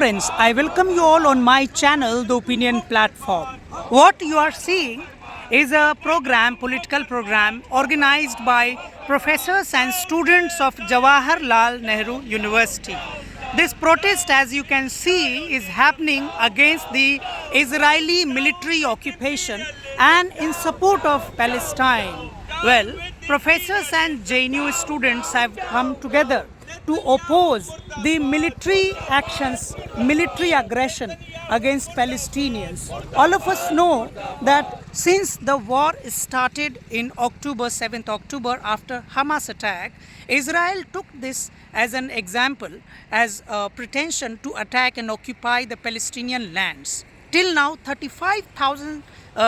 friends, I welcome you all on my channel, The Opinion Platform. What you are seeing is a program, political program organized by professors and students of Jawaharlal Nehru University. This protest, as you can see, is happening against the Israeli military occupation and in support of Palestine. Well, professors and JNU students have come together to oppose the military actions, military aggression against Palestinians. All of us know that since the war started in October, 7th October, after Hamas attack, Israel took this as an example, as a pretension to attack and occupy the Palestinian lands. Till now, 35,000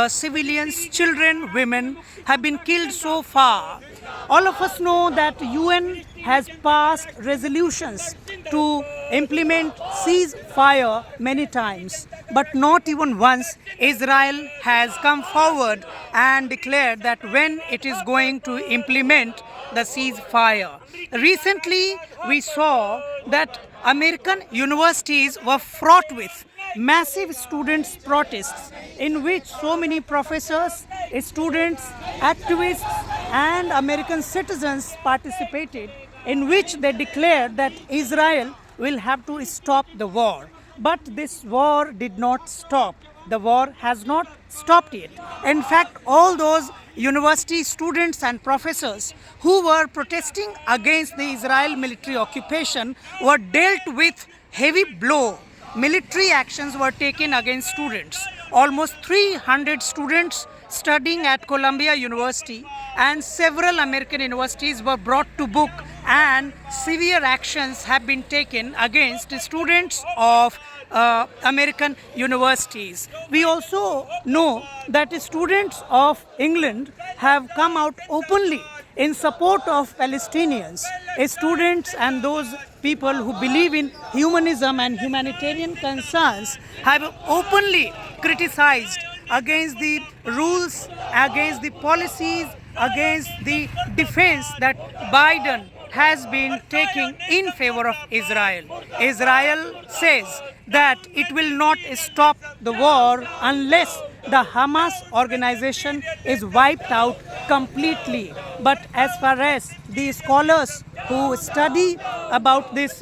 civilians, children, women have been killed so far. All of us know that UN has passed resolutions to implement ceasefire many times, but not even once Israel has come forward and declared that when it is going to implement the ceasefire. Recently, we saw that American universities were fraught with massive students' protests in which so many professors, students, activists and American citizens participated, in which they declared that Israel will have to stop the war. But this war did not stop. The war has not stopped yet. In fact, all those university students and professors who were protesting against the Israel military occupation were dealt with heavy blow. Military actions were taken against students. Almost 300 students studying at Columbia University and several American universities were brought to book, and severe actions have been taken against students of American universities. We also know that students of England have come out openly in support of Palestinians. Students and those people who believe in humanism and humanitarian concerns have openly criticized against the rules, against the policies, against the defense that Biden has been taking in favor of Israel. Israel says that it will not stop the war unless the Hamas organization is wiped out completely. But as far as the scholars who study about this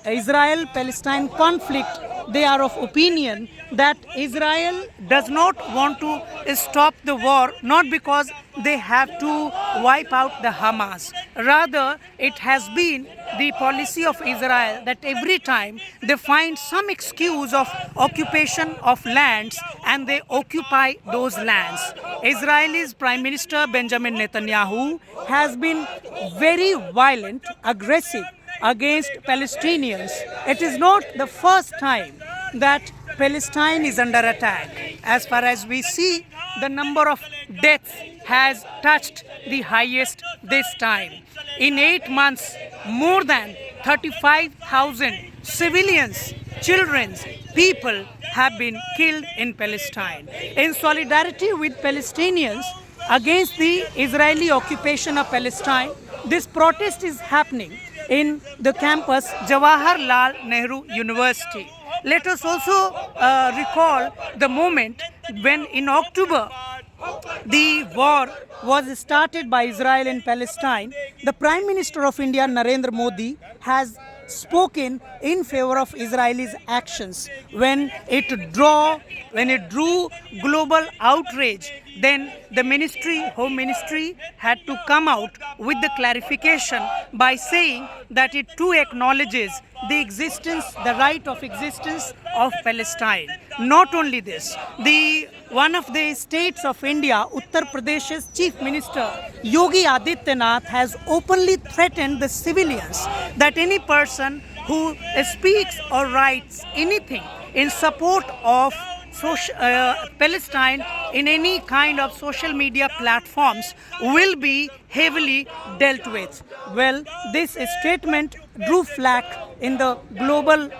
Israel-Palestine conflict, they are of opinion that Israel does not want to stop the war, not because they have to wipe out the Hamas. Rather, it has been the policy of Israel that every time they find some excuse of occupation of lands and they occupy those lands. Israel's Prime Minister Benjamin Netanyahu has been very violent, aggressive against Palestinians. It is not the first time that Palestine is under attack. As far as we see, the number of deaths has touched the highest this time. In 8 months, more than 35,000 civilians, children, people have been killed in Palestine. In solidarity with Palestinians against the Israeli occupation of Palestine, this protest is happening in the campus Jawaharlal Nehru University. Let us also recall the moment when in October the war was started by Israel and Palestine. The Prime Minister of India, Narendra Modi, has spoken in favor of Israel's actions. When it drew global outrage, then the Home Ministry had to come out with the clarification by saying that it too acknowledges the right of existence of Palestine. Not only this, one of the states of India, Uttar Pradesh's Chief Minister Yogi Adityanath has openly threatened the civilians that any person who speaks or writes anything in support of Palestine in any kind of social media platforms will be heavily dealt with. Well, this statement drew flack in the global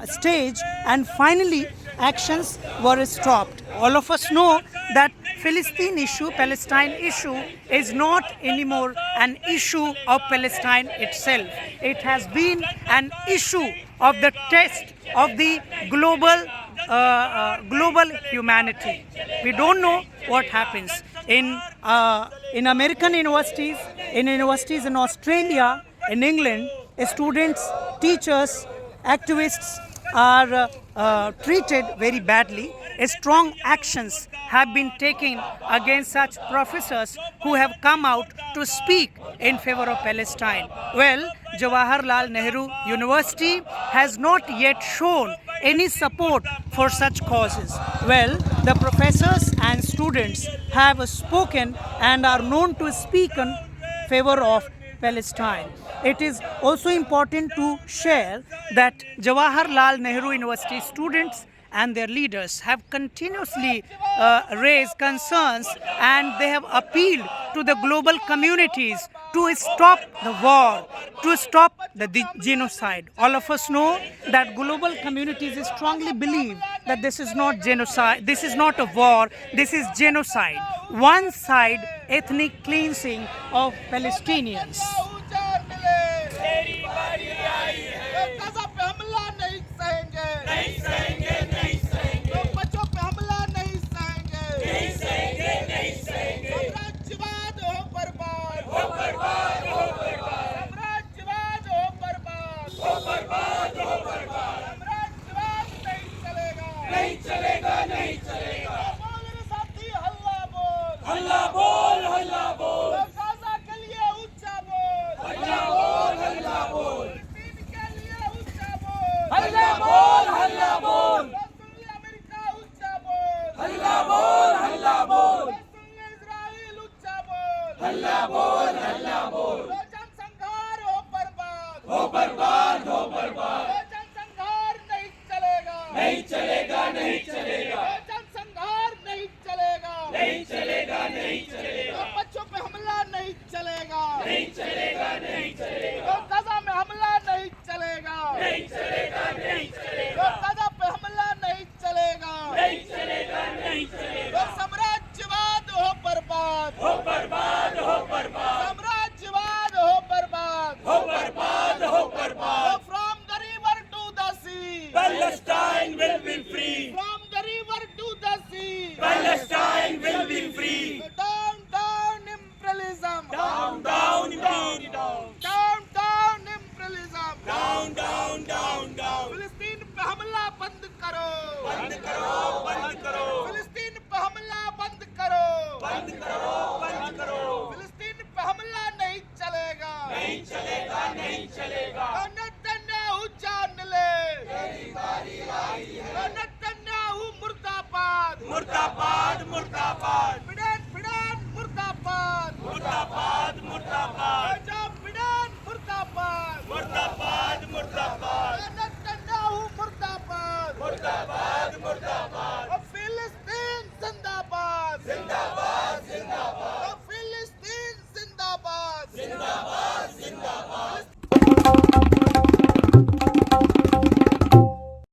stage, and finally actions were stopped. All of us know that Philistine issue, Palestine issue is not anymore an issue of Palestine itself. It has been an issue of the test of the global humanity. We don't know what happens in American universities, in universities in Australia, in England. Students, teachers, activists are treated very badly. Strong actions have been taken against such professors who have come out to speak in favor of Palestine. Well, Jawaharlal Nehru University has not yet shown any support for such causes. Well, the professors and students have spoken and are known to speak in favor of Palestine. It is also important to share that Jawaharlal Nehru University students and their leaders have continuously raised concerns, and they have appealed to the global communities to stop the war, to stop the genocide. All of us know that global communities strongly believe that this is not genocide, this is not a war, this is genocide. One side ethnic cleansing of Palestinians. हल्ला बोल